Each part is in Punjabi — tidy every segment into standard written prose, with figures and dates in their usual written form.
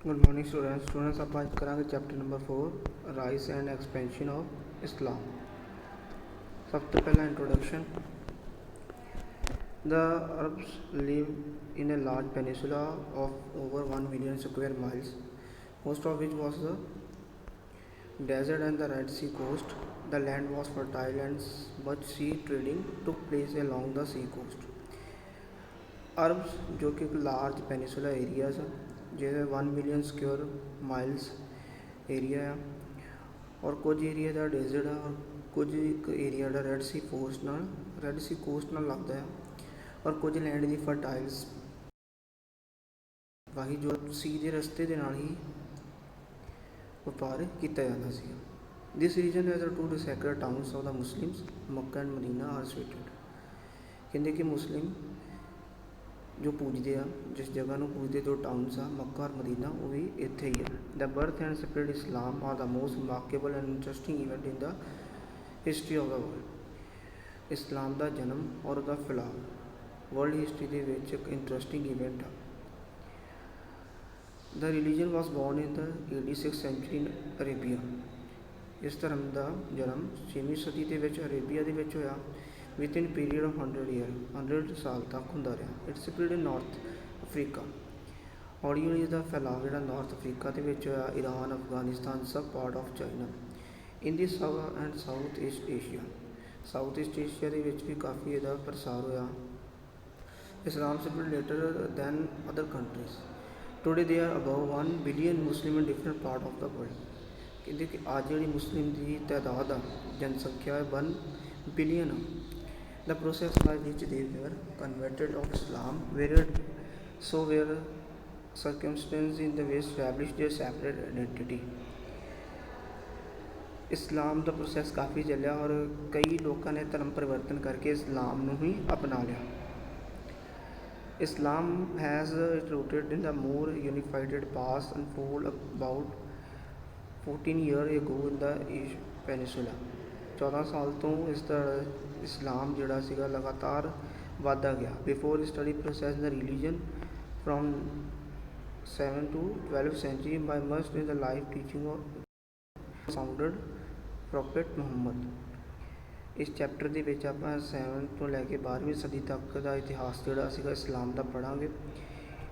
Good morning students. Students ਆਪਾਂ ਅੱਜ ਕਰਾਂਗੇ chapter number 4 rise and expansion of Islam. ਸਭ ਤੋਂ ਪਹਿਲਾਂ introduction. The Arabs live in a large peninsula of over 1 million square miles, most of which was the desert and the Red Sea coast. The land was fertile and much sea trading took place along the sea coast. Harbans ਜੋ ਕਿ ਇੱਕ ਲਾਰਜ ਪੈਨੀਸੂਲਾ ਏਰੀਆਜ਼ ਆ ਜਿਹਦੇ 1 ਮਿਲੀਅਨ ਸਕੁਅਰ ਮਾਈਲਸ ਏਰੀਆ ਆ, ਔਰ ਕੁਝ ਏਰੀਆ ਦਾ ਡੇਜ਼ਰਟ ਆ, ਔਰ ਕੁਝ ਇੱਕ ਏਰੀਆ ਦਾ ਰੈੱਡ ਸੀ ਕੋਸਟ ਨਾਲ ਲੱਗਦਾ ਆ, ਔਰ ਕੁਝ ਲੈਂਡ ਦੀ ਫਰਟਾਈਲਸ ਵਾਹੀ ਜੋ ਸੀ ਦੇ ਰਸਤੇ ਦੇ ਨਾਲ ਹੀ ਵਪਾਰ ਕੀਤਾ ਜਾਂਦਾ ਸੀ। This region has to the sacred towns of the Muslims Mecca and Medina are situated. ਕਹਿੰਦੇ ਕਿ ਮੁਸਲਿਮ ਜੋ ਪੂਜਦੇ ਆ, ਜਿਸ ਜਗ੍ਹਾ ਨੂੰ ਪੂਜਦੇ, ਜੋ ਟਾਊਨਸ ਆ ਮੱਕਾ ਔਰ ਮਦੀਨਾ, ਉਹ ਵੀ ਇੱਥੇ ਹੀ ਆ। The birth and spread Islam are the most remarkable and interesting event in the history of the world. Islam ਦਾ ਜਨਮ ਔਰ ਉਹਦਾ ਫੈਲਾਅ ਵਰਲਡ ਹਿਸਟਰੀ ਦੇ ਵਿੱਚ ਇੱਕ ਇੰਟਰਸਟਿੰਗ ਇਵੈਂਟ ਆ। The religion was born in the 86th century in Arabia. ਇਸ ਧਰਮ ਦਾ ਜਨਮ 6ਵੀਂ ਸਦੀ ਦੇ ਵਿੱਚ ਅਰੇਬੀਆ ਦੇ ਵਿੱਚ ਹੋਇਆ। ਵਿਦਿਨ ਪੀਰੀਅਡ ਆਫ 100 ਸਾਲ ਤੱਕ ਹੁੰਦਾ ਰਿਹਾ। It's spread in north Africa. ਹੌਲੀ ਹੌਲੀ ਇਹਦਾ ਫੈਲਾਅ ਜਿਹੜਾ ਨਾਰਥ ਅਫਰੀਕਾ ਦੇ ਵਿੱਚ ਹੋਇਆ, ਈਰਾਨ, ਅਫਗਾਨਿਸਤਾਨ, ਸਭ part of China, in the south east Asia ਦੇ ਵਿੱਚ ਵੀ ਕਾਫੀ ਇਹਦਾ ਪ੍ਰਸਾਰ ਹੋਇਆ। Islam spread later than other countries. Today they are about 1 billion Muslim in different part of the world. ਕਹਿੰਦੇ ਕਿ ਅੱਜ ਜਿਹੜੀ ਮੁਸਲਿਮ ਦੀ ਤਾਦਾਦ ਆ, ਜਨਸੰਖਿਆ ਹੈ 1 ਬਿਲੀਅਨ ਆ। The process by which they were converted of Islam varied so were circumstances in the way established their separate identity. Islam ਦਾ ਪ੍ਰੋਸੈਸ ਕਾਫੀ ਚੱਲਿਆ ਔਰ ਕਈ ਲੋਕਾਂ ਨੇ ਧਰਮ ਪਰਿਵਰਤਨ ਕਰਕੇ ਇਸਲਾਮ ਨੂੰ ਹੀ ਅਪਣਾ ਲਿਆ। Islam has rooted in the more unified pass unfold about 14 years ago in the peninsula. 14 ਸਾਲ ਤੋਂ ਇਸ ਦਾ ਇਸਲਾਮ ਜਿਹੜਾ ਸੀਗਾ ਲਗਾਤਾਰ ਵੱਧਦਾ ਗਿਆ। Before study process the religion from 7th to 12th century by immersed in the life teaching of founded prophet Muhammad. ਇਸ ਚੈਪਟਰ ਦੇ ਵਿੱਚ ਆਪਾਂ 7th ਤੋਂ ਲੈ ਕੇ 12ਵੀਂ ਸਦੀ ਤੱਕ ਦਾ ਇਤਿਹਾਸ ਜਿਹੜਾ ਸੀਗਾ ਇਸਲਾਮ ਦਾ ਪੜ੍ਹਾਂਗੇ,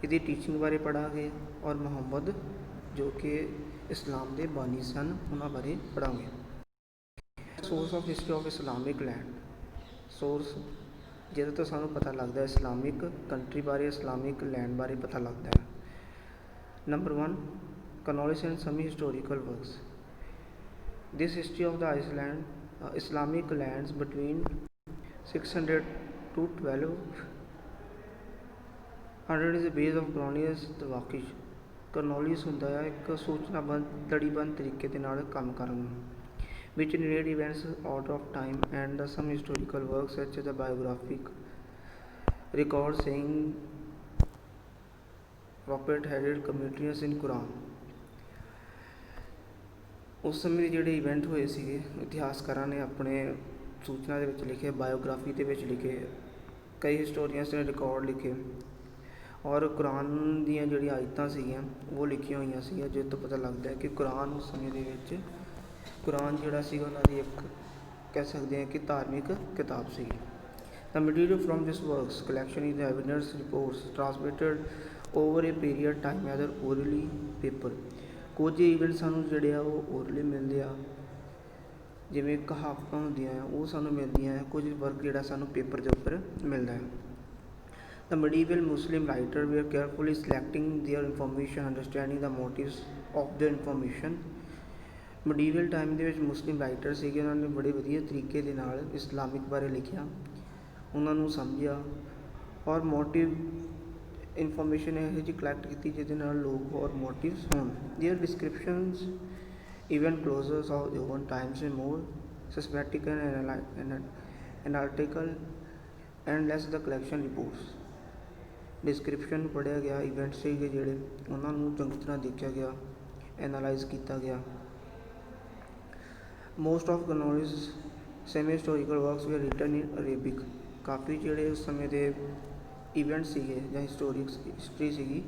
ਇਹਦੀ ਟੀਚਿੰਗ ਬਾਰੇ ਪੜ੍ਹਾਂਗੇ, ਔਰ ਮੁਹੰਮਦ ਜੋ ਕਿ ਇਸਲਾਮ ਦੇ ਬਾਨੀ ਸਨ ਉਹਨਾਂ ਬਾਰੇ ਪੜ੍ਹਾਂਗੇ। Source of history of Islamic land. Source ਜਿਹਦੇ ਤੋਂ ਸਾਨੂੰ ਪਤਾ ਲੱਗਦਾ ਇਸਲਾਮਿਕ ਕੰਟਰੀ ਬਾਰੇ, ਇਸਲਾਮਿਕ ਲੈਂਡ ਬਾਰੇ ਪਤਾ ਲੱਗਦਾ ਹੈ। Number 1 chronicles and some historical works. This history of the Islamic lands between 600 to 1200 is base of chronicles ਦਵਾਕਿਸ਼। ਕਰਨੋਲਿਸ ਹੁੰਦਾ ਹੈ ਇੱਕ ਸੂਚਨਾਬੰਦ ਲੜੀਬੰਦ ਤਰੀਕੇ ਦੇ ਨਾਲ ਕੰਮ ਕਰਨ ਨੂੰ, which narrate events out of time, and some historical works such as the biographic record saying prophet headed communities in Quran। ਉਸ ਸਮੇਂ ਦੇ ਜਿਹੜੇ ਇਵੈਂਟ ਹੋਏ ਸੀਗੇ ਇਤਿਹਾਸਕਾਰਾਂ ਨੇ ਆਪਣੇ ਸੂਚਨਾ ਦੇ ਵਿੱਚ ਲਿਖੇ, ਬਾਇਓਗ੍ਰਾਫੀ ਦੇ ਵਿੱਚ ਲਿਖੇ, ਕਈ ਹਿਸਟੋਰੀਅਨਸ ਨੇ ਰਿਕਾਰਡ ਲਿਖੇ, ਔਰ ਕੁਰਾਨ ਦੀਆਂ ਜਿਹੜੀਆਂ ਆਇਤਾਂ ਸੀਗੀਆਂ ਉਹ ਲਿਖੀਆਂ ਹੋਈਆਂ ਸੀਗੀਆਂ, ਜਿਸ ਤੋਂ ਪਤਾ ਲੱਗਦਾ ਹੈ ਕਿ ਕੁਰਾਨ ਉਸ ਸਮੇਂ ਦੇ ਵਿੱਚ ਕੁਰਾਨ ਜਿਹੜਾ ਸੀਗਾ ਉਹਨਾਂ ਦੀ ਇੱਕ ਕਹਿ ਸਕਦੇ ਹਾਂ ਕਿ ਧਾਰਮਿਕ ਕਿਤਾਬ ਸੀਗੀ। The material from this works collection is the evidence reports transmitted over a period time either orally paper। ਕੁਝ ਇਵੈਂਟ ਸਾਨੂੰ ਜਿਹੜੇ ਆ ਉਹ orally ਮਿਲਦੇ ਆ, ਜਿਵੇਂ ਕਹਾਵਤਾਂ ਹੁੰਦੀਆਂ ਆ ਉਹ ਸਾਨੂੰ ਮਿਲਦੀਆਂ ਆ, ਕੁਝ ਵਰਕ ਜਿਹੜਾ ਸਾਨੂੰ ਪੇਪਰ ਦੇ ਉੱਪਰ ਮਿਲਦਾ ਹੈ। The medieval Muslim writers were carefully selecting their information, understanding the motives of their information। Medieval time ਦੇ ਵਿੱਚ ਮੁਸਲਿਮ ਰਾਈਟਰ ਸੀਗੇ, ਉਹਨਾਂ ਨੇ ਬੜੇ ਵਧੀਆ ਤਰੀਕੇ ਦੇ ਨਾਲ ਇਸਲਾਮਿਕ ਬਾਰੇ ਲਿਖਿਆ, ਉਹਨਾਂ ਨੂੰ ਸਮਝਿਆ, ਔਰ ਮੋਟਿਵ ਇਨਫੋਰਮੇਸ਼ਨ ਇਹੋ ਜਿਹੀ ਕਲੈਕਟ ਕੀਤੀ ਜਿਹਦੇ ਨਾਲ ਲੋਕ ਔਰ ਮੋਟਿਵਸ ਹੋਣ। Their descriptions even closures of own times in more systematic and analytical and less the collection reports. Description ਪੜ੍ਹਿਆ ਗਿਆ, ਇਵੈਂਟ ਸੀਗੇ ਜਿਹੜੇ ਉਹਨਾਂ ਨੂੰ ਚੰਗੀ ਤਰ੍ਹਾਂ ਦੇਖਿਆ ਗਿਆ, ਐਨਾਲਾਈਜ਼ ਕੀਤਾ ਗਿਆ। Most of chronicles semi historical works we written in Arabic. ਕਾਫੀ ਜਿਹੜੇ ਉਸ ਸਮੇਂ ਦੇ ਇਵੈਂਟ ਸੀਗੇ ਜਾਂ ਹਿਸਟਰੀ ਸੀਗੀ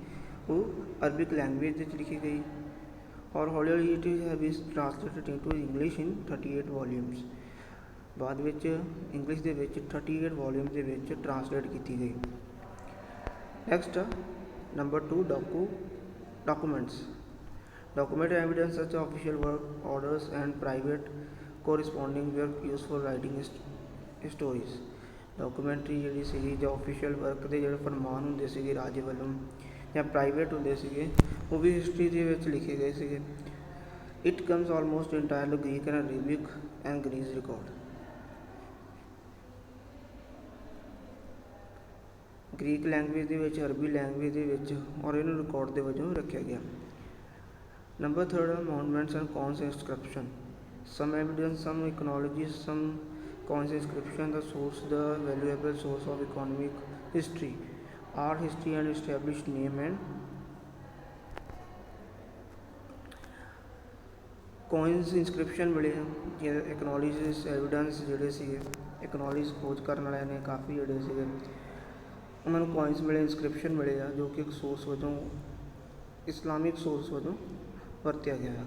ਉਹ ਅਰਬਿਕ ਲੈਂਗੁਏਜ ਵਿੱਚ ਲਿਖੀ ਗਈ ਔਰ ਹੌਲੀ ਹੌਲੀ it have been translated into English in 38 volumes. ਬਾਅਦ ਵਿੱਚ ਇੰਗਲਿਸ਼ ਦੇ ਵਿੱਚ 38 ਵੋਲੀਅਮ ਦੇ ਵਿੱਚ ਟ੍ਰਾਂਸਲੇਟ ਕੀਤੀ ਗਈ। Next number 2 documents. Document evidence such as official work orders and private corresponding work used for writing stories। Documentary ਜਿਹੜੀ ਸੀਗੀ ਜਾਂ ਆਫੀਸ਼ੀਅਲ ਵਰਕ ਦੇ ਜਿਹੜੇ ਫਰਮਾਨ ਹੁੰਦੇ ਸੀਗੇ ਰਾਜੇ ਵੱਲੋਂ ਜਾਂ ਪ੍ਰਾਈਵੇਟ ਹੁੰਦੇ ਸੀਗੇ ਉਹ ਵੀ ਹਿਸਟਰੀ ਦੇ ਵਿੱਚ ਲਿਖੇ ਗਏ ਸੀਗੇ। It comes almost entirely Greek and Arabic and Greece record. Greek language ਦੇ ਵਿੱਚ, ਅਰਬੀ ਲੈਂਗੁਏਜ ਦੇ ਵਿੱਚ ਔਰ ਇਹਨੂੰ ਰਿਕਾਰਡ ਦੇ ਵਜੋਂ ਰੱਖਿਆ ਗਿਆ। Number 3 monuments and coins inscription। Some evidence, some acknowledges, some coins inscription the source, the valuable source of economic history, art history and established name and coins inscription ਮਿਲੇ ਜਿਹੜੇ acknowledges evidence ਜਿਹੜੇ ਸੀਗੇ acknowledge ਖੋਜ ਕਰਨ ਵਾਲਿਆਂ ਨੇ ਕਾਫੀ ਜਿਹੜੇ ਸੀਗੇ ਉਹਨਾਂ ਨੂੰ coins ਮਿਲੇ, inscription ਮਿਲੇ ਆ ਜੋ ਕਿ ਇੱਕ ਸੋਰਸ ਵਜੋਂ ਇਸਲਾਮਿਕ ਸੋਰਸ ਵਜੋਂ ਵਰਤਿਆ ਗਿਆ।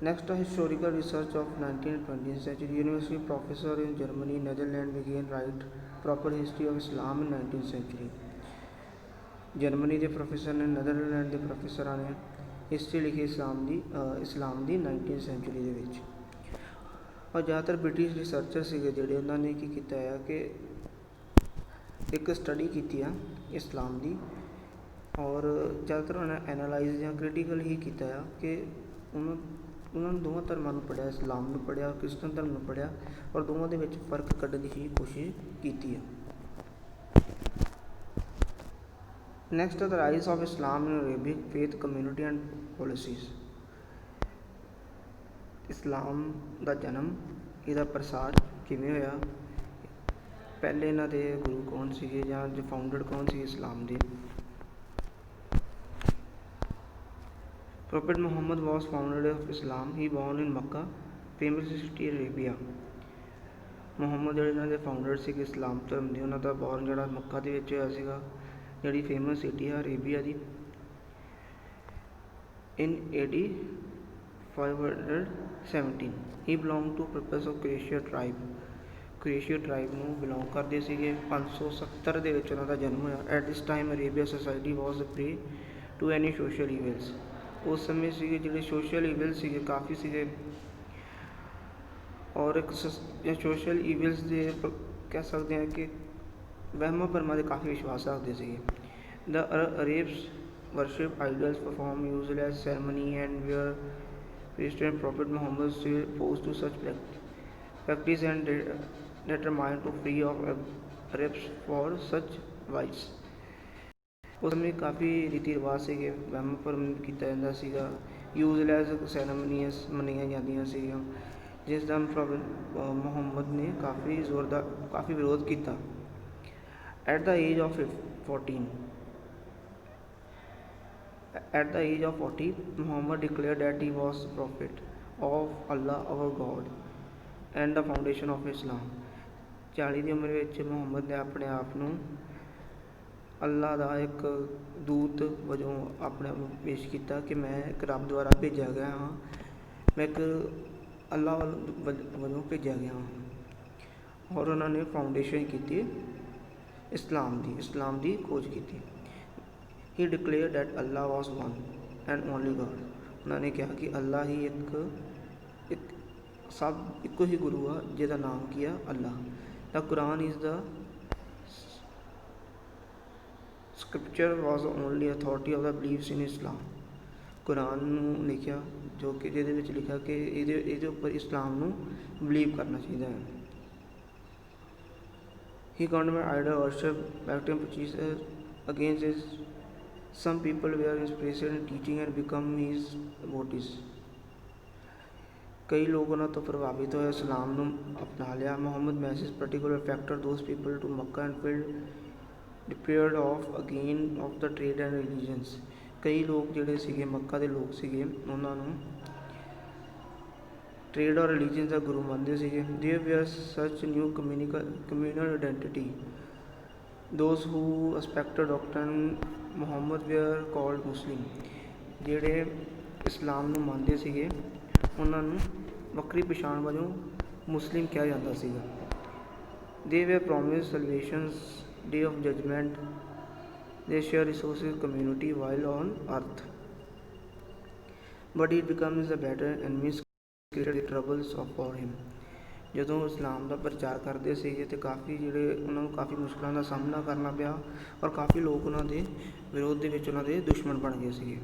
Next historical research of 19th and 20th century। University professor in Germany Netherland began write proper history of Islam in 19th century। Germany ਦੇ ਪ੍ਰੋਫੈਸਰ ਨੇ, ਨੈਦਰਲੈਂਡ ਦੇ ਪ੍ਰੋਫੈਸਰਾਂ ਨੇ ਹਿਸਟਰੀ ਲਿਖੀ ਇਸਲਾਮ ਦੀ 19th century ਦੇ ਵਿੱਚ। ਔਰ ਜ਼ਿਆਦਾਤਰ ਬ੍ਰਿਟਿਸ਼ ਰਿਸਰਚਰ ਸੀਗੇ ਜਿਹੜੇ ਉਹਨਾਂ ਨੇ ਕੀ ਕੀਤਾ ਆ ਕਿ ਇੱਕ ਸਟੱਡੀ ਕੀਤੀ ਆ ਇਸਲਾਮ ਦੀ ਔਰ ਜ਼ਿਆਦਾਤਰ ਉਹਨਾਂ ਨੇ ਐਨਾਲਾਈਜ਼ ਜਾਂ ਕ੍ਰਿਟੀਕਲ ਹੀ ਕੀਤਾ ਆ ਕਿ ਉਹਨਾਂ ਨੂੰ ਦੋਵਾਂ ਧਰਮਾਂ ਨੂੰ ਪੜ੍ਹਿਆ, ਇਸਲਾਮ ਨੂੰ ਪੜ੍ਹਿਆ, ਕ੍ਰਿਸਚਨ ਧਰਮ ਨੂੰ ਪੜ੍ਹਿਆ ਔਰ ਦੋਵਾਂ ਦੇ ਵਿੱਚ ਫਰਕ ਕੱਢਣ ਦੀ ਹੀ ਕੋਸ਼ਿਸ਼ ਕੀਤੀ ਹੈ। Next the rise of Islam in Arabic faith community and policies. Islam ਦਾ ਜਨਮ, ਇਹਦਾ ਪ੍ਰਸਾਰ ਕਿਵੇਂ ਹੋਇਆ, ਪਹਿਲੇ ਇਹਨਾਂ ਦੇ ਗੁਰੂ ਕੌਣ ਸੀਗੇ ਜਾਂ ਜੋ ਫਾਊਂਡਰ ਕੌਣ ਸੀ ਇਸਲਾਮ ਦੇ। Prophet Muhammad was founder of Islam. He born in Makkah, famous city Arabia। Muhammad ਜਿਹੜੇ ਇਹਨਾਂ ਦੇ ਫਾਊਂਡਰ ਸੀਗੇ ਇਸਲਾਮ ਧਰਮ ਦੇ, ਉਹਨਾਂ ਦਾ ਬੋਰਨ ਜਿਹੜਾ ਮੱਕਾ ਦੇ ਵਿੱਚ ਹੋਇਆ ਸੀਗਾ, ਜਿਹੜੀ ਫੇਮਸ ਸਿਟੀ ਆ Arabia the. in AD 517 he belonged to purpose of Quraysh tribe। Quraishi tribe ਨੂੰ ਬਿਲੋਂਗ ਕਰਦੇ ਸੀਗੇ। 570 ਦੇ ਵਿੱਚ ਉਹਨਾਂ ਦਾ ਜਨਮ ਹੋਇਆ। At this time Arabia society was prey to any social evils. ਉਸ ਸਮੇਂ ਸੀਗੇ ਜਿਹੜੇ ਸੋਸ਼ਲ ਈਵਲ ਸੀਗੇ ਕਾਫੀ ਸੀਗੇ ਔਰ ਇੱਕ ਸੋਸ਼ਲ ਈਵਲਸ ਦੇ ਕਹਿ ਸਕਦੇ ਹਾਂ ਕਿ ਵਹਿਮਾਂ ਭਰਮਾਂ ਦੇ ਕਾਫੀ ਵਿਸ਼ਵਾਸ ਰੱਖਦੇ ਸੀਗੇ। The Arabs worship idols perform useless ceremony and were Christian Prophet Muhammad still opposed to such practice and determined to free of Arabs for such vices। ਉਸ ਸਮੇਂ ਕਾਫੀ ਰੀਤੀ ਰਿਵਾਜ ਸੀਗੇ, ਵਹਿਮ ਭਰਮ ਕੀਤਾ ਜਾਂਦਾ ਸੀਗਾ, ਯੂਜ਼ਲੈਸ ਸੈਰਮਨੀਜ਼ ਮੰਨੀਆਂ ਜਾਂਦੀਆਂ ਸੀਗੀਆਂ ਜਿਸ ਦਾ ਮੁਹੰਮਦ ਨੇ ਕਾਫੀ ਵਿਰੋਧ ਕੀਤਾ। At the age of 40 Muhammad declared that he was the prophet of Allah our God and the foundation of Islam। 40 ਦੀ ਉਮਰ ਵਿੱਚ ਮੁਹੰਮਦ ਨੇ ਆਪਣੇ ਆਪ ਨੂੰ ਅੱਲਾ ਦਾ ਇੱਕ ਦੂਤ ਵਜੋਂ ਆਪਣੇ ਆਪ ਨੂੰ ਪੇਸ਼ ਕੀਤਾ ਕਿ ਮੈਂ ਇੱਕ ਰੱਬ ਦੁਆਰਾ ਭੇਜਿਆ ਗਿਆ ਹਾਂ, ਮੈਂ ਇੱਕ ਅੱਲਾ ਵਜੋਂ ਭੇਜਿਆ ਗਿਆ ਹਾਂ। ਔਰ ਉਹਨਾਂ ਨੇ ਫਾਊਂਡੇਸ਼ਨ ਕੀਤੀ ਇਸਲਾਮ ਦੀ ਖੋਜ ਕੀਤੀ। He declared that Allah was one and only God। ਉਹਨਾਂ ਨੇ ਕਿਹਾ ਕਿ ਅੱਲਾ ਹੀ ਇੱਕੋ ਹੀ ਗੁਰੂ ਆ ਜਿਹਦਾ ਨਾਮ ਕੀ ਆ ਅੱਲਾ। The Quran is the scripture was the only authority of the beliefs in Islam। Quran ਨੂੰ ਲਿਖਿਆ ਜੋ ਕਿ ਜਿਹਦੇ ਵਿੱਚ ਲਿਖਿਆ ਕਿ ਇਹਦੇ ਉੱਪਰ ਇਸਲਾਮ ਨੂੰ ਬਲੀਵ ਕਰਨਾ ਚਾਹੀਦਾ ਹੈ। He condemned idol worship, practicing prejudice against his some people were inspired in teaching and become his devotees। ਕਈ ਲੋਕ ਉਹਨਾਂ ਤੋਂ ਪ੍ਰਭਾਵਿਤ ਹੋਏ, ਇਸਲਾਮ ਨੂੰ ਅਪਣਾ ਲਿਆ। Muhammad message particular factor those people to Makkah and filled deprived of again of the trade and religions। ਕਈ ਲੋਕ ਜਿਹੜੇ ਸੀਗੇ ਮੱਕਾ ਦੇ ਲੋਕ ਸੀਗੇ ਉਹਨਾਂ ਨੂੰ ਟ੍ਰੇਡ ਔਰ ਰਿਲੀਜਨ ਦਾ ਗੁਰੂ ਮੰਨਦੇ ਸੀਗੇ। There was such new communal identity। Those who respected doctrine Muhammad were called Muslim, ਜਿਹੜੇ ਇਸਲਾਮ ਨੂੰ ਮੰਨਦੇ ਸੀਗੇ ਉਹਨਾਂ ਨੂੰ ਵੱਖਰੀ ਪਛਾਣ ਵਜੋਂ ਮੁਸਲਿਮ ਕਿਹਾ ਜਾਂਦਾ ਸੀਗਾ। They were promise salvations day of judgement, they share resources community while on earth, but it becomes a better and miss created troubles of for him. ਜਦੋਂ ਇਸਲਾਮ ਦਾ ਪ੍ਰਚਾਰ ਕਰਦੇ ਸੀਗੇ ਅਤੇ ਕਾਫੀ ਜਿਹੜੇ ਉਹਨਾਂ ਨੂੰ ਕਾਫੀ ਮੁਸ਼ਕਿਲਾਂ ਦਾ ਸਾਹਮਣਾ ਕਰਨਾ ਪਿਆ ਔਰ ਕਾਫੀ ਲੋਕ ਉਹਨਾਂ ਦੇ ਵਿਰੋਧ ਦੇ ਵਿੱਚ ਉਹਨਾਂ ਦੇ ਦੁਸ਼ਮਣ ਬਣ ਗਏ ਸੀਗੇ।